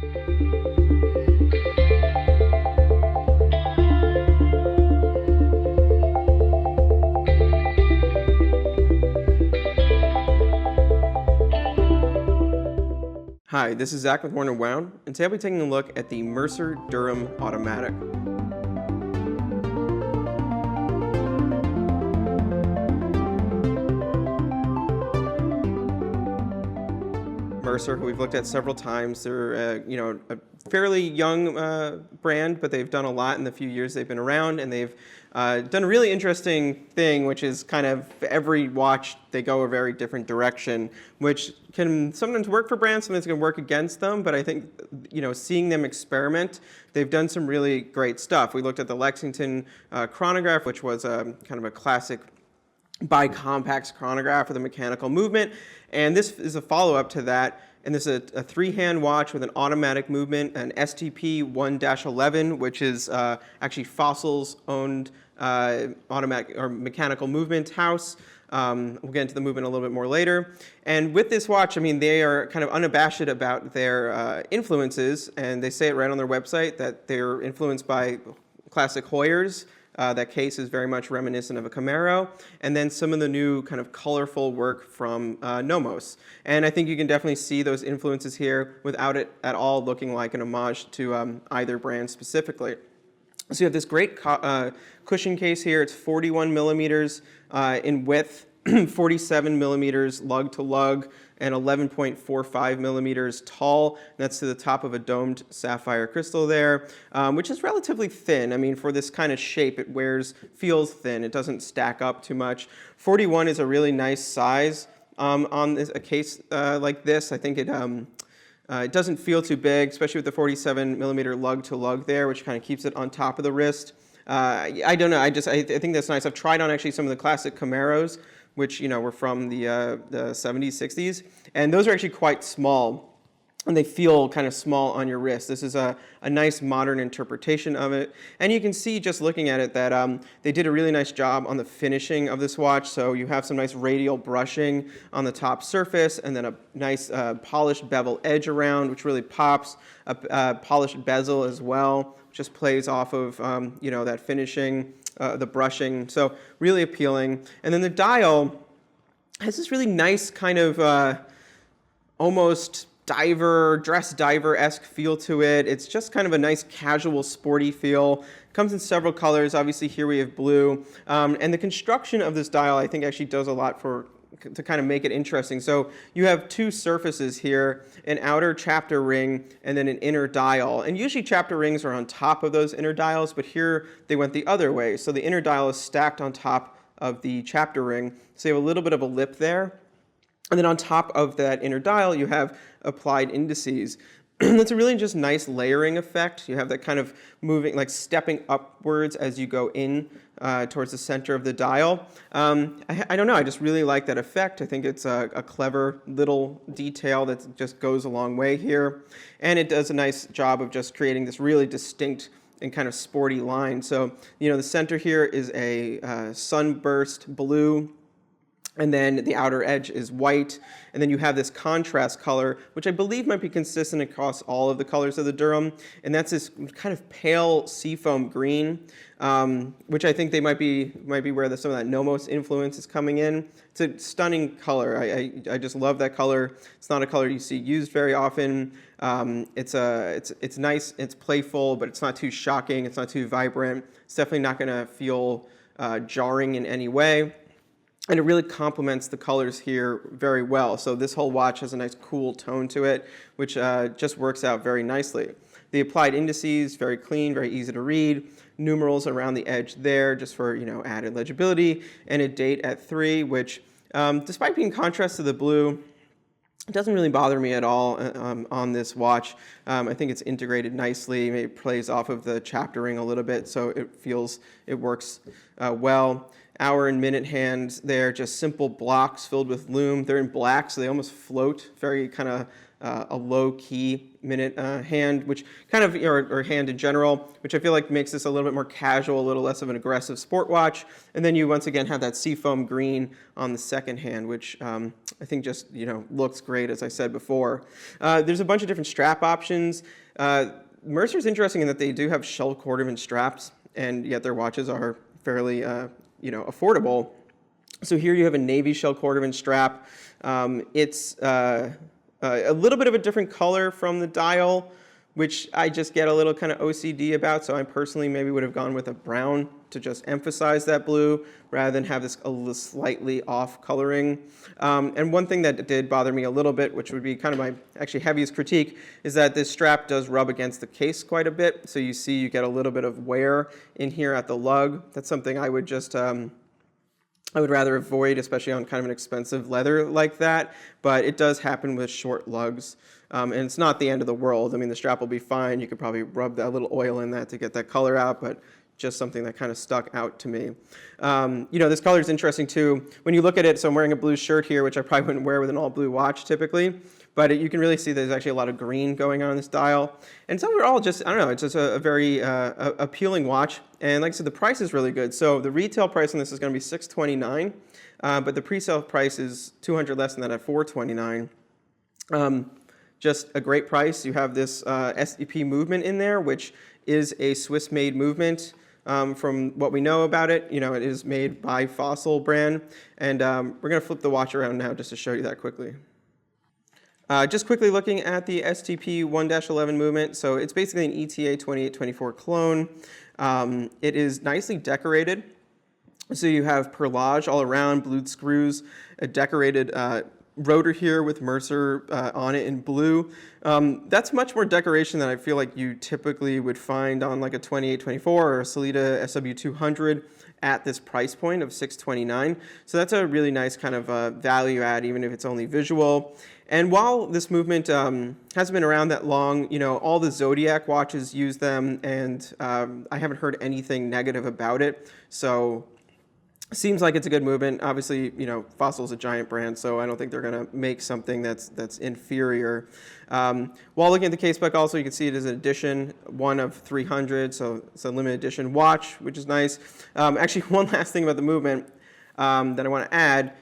Hi, this is Zach with Warner Wound, and today I'll be taking a look at the Mercer Durham Automatic. Mercer, who we've looked at several times, they're a fairly young brand, but they've done a lot in the few years they've been around, and they've done a really interesting thing, which is kind of every watch they go a very different direction, which can sometimes work for brands, sometimes can work against them. But I think seeing them experiment, they've done some really great stuff. We looked at the Lexington chronograph, which was kind of a classic bi-compact chronograph with a mechanical movement, and this is a follow-up to that. And this is a three-hand watch with an automatic movement, an STP 1-11, which is actually Fossil's owned automatic or mechanical movement house. We'll get into the movement a little bit more later. And with this watch, I mean, they are kind of unabashed about their influences, and they say it right on their website that they're influenced by classic Hoyers. That case is very much reminiscent of a Camaro, and then some of the new kind of colorful work from Nomos. And I think you can definitely see those influences here without it at all looking like an homage to either brand specifically. So you have this great cushion case here. It's 41 millimeters in width, 47 millimeters lug to lug, and 11.45 millimeters tall. And that's to the top of a domed sapphire crystal there, which is relatively thin. I mean, for this kind of shape, it feels thin. It doesn't stack up too much. 41 is a really nice size on a case like this. I think it doesn't feel too big, especially with the 47 millimeter lug to lug there, which kind of keeps it on top of the wrist. I don't know. I think that's nice. I've tried on actually some of the classic Camaros, which were from the 70s, 60s, and those are actually quite small, and they feel kind of small on your wrist. This is a nice modern interpretation of it, and you can see just looking at it that they did a really nice job on the finishing of this watch. So you have some nice radial brushing on the top surface, and then a nice polished bevel edge around, which really pops. A polished bezel as well, just plays off of that finishing. The brushing, so really appealing. And then the dial has this really nice kind of almost dress diver-esque feel to it. It's just kind of a nice casual, sporty feel. It comes in several colors. Obviously here we have blue. And the construction of this dial, I think, actually does a lot to kind of make it interesting. So you have two surfaces here, an outer chapter ring and then an inner dial. And usually chapter rings are on top of those inner dials, but here they went the other way. So the inner dial is stacked on top of the chapter ring. So you have a little bit of a lip there. And then on top of that inner dial, you have applied indices. That's a really just nice layering effect. You have that kind of moving, like stepping upwards as you go in towards the center of the dial. I don't know, I just really like that effect. I think it's a clever little detail that just goes a long way here. And it does a nice job of just creating this really distinct and kind of sporty line. So, the center here is a sunburst blue, and then the outer edge is white, and then you have this contrast color, which I believe might be consistent across all of the colors of the Durham, and that's this kind of pale seafoam green, which I think they might be where some of that Nomos influence is coming in. It's a stunning color. I just love that color. It's not a color you see used very often. It's nice. It's playful, but it's not too shocking. It's not too vibrant. It's definitely not going to feel jarring in any way. And it really complements the colors here very well. So this whole watch has a nice cool tone to it, which just works out very nicely. The applied indices, very clean, very easy to read. Numerals around the edge there, just for added legibility. And a date at 3, which, despite being contrast to the blue, it doesn't really bother me at all on this watch. I think it's integrated nicely. It plays off of the chapter ring a little bit, so it works well. Hour and minute hands there, just simple blocks filled with lume. They're in black, so they almost float, very kind of a low-key minute hand, which kind of, or hand in general, which I feel like makes this a little bit more casual, a little less of an aggressive sport watch. And then you once again have that seafoam green on the second hand, which I think just looks great, as I said before. There's a bunch of different strap options. Mercer's interesting in that they do have shell cordovan straps, and yet their watches are fairly affordable. So here you have a navy shell cordovan strap. It's a little bit of a different color from the dial, which I just get a little kind of OCD about. So I personally maybe would have gone with a brown to just emphasize that blue rather than have this a little slightly off coloring. And one thing that did bother me a little bit, which would be kind of my actually heaviest critique, is that this strap does rub against the case quite a bit. So you get a little bit of wear in here at the lug. That's something I would just I would rather avoid, especially on kind of an expensive leather like that, but it does happen with short lugs, and it's not the end of the world. I mean, the strap will be fine. You could probably rub that little oil in that to get that color out, but just something that kind of stuck out to me. This color is interesting too. When you look at it, so I'm wearing a blue shirt here, which I probably wouldn't wear with an all blue watch typically, but you can really see there's actually a lot of green going on in this dial. And it's overall just, I don't know, it's just a very appealing watch. And like I said, the price is really good. So the retail price on this is going to be $629, but the pre-sale price is $200 less than that at $429. Just a great price. You have this SDP movement in there, which is a Swiss-made movement. From what we know about it, it is made by Fossil brand. And we're going to flip the watch around now just to show you that quickly. Just quickly looking at the STP 1-11 movement. So it's basically an ETA 2824 clone. It is nicely decorated. So you have perlage all around, blued screws, a decorated rotor here with Mercer on it in blue. That's much more decoration than I feel like you typically would find on like a 2824 or a Sellita SW200 at this price point of $629. So that's a really nice kind of value add, even if it's only visual. And while this movement hasn't been around that long, all the Zodiac watches use them, and I haven't heard anything negative about it. So seems like it's a good movement. Obviously, Fossil's a giant brand, so I don't think they're going to make something that's inferior. While looking at the case spec, also you can see it is an edition, one of 300, so it's a limited edition watch, which is nice. Actually, one last thing about the movement that I want to add.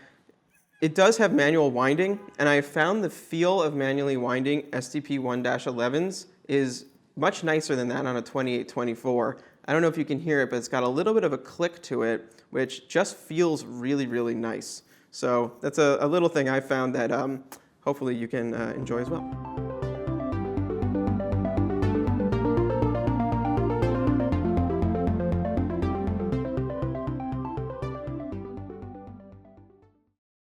It does have manual winding, and I found the feel of manually winding STP 1-11s is much nicer than that on a 2824. I don't know if you can hear it, but it's got a little bit of a click to it, which just feels really, really nice. So that's a little thing I found that hopefully you can enjoy as well.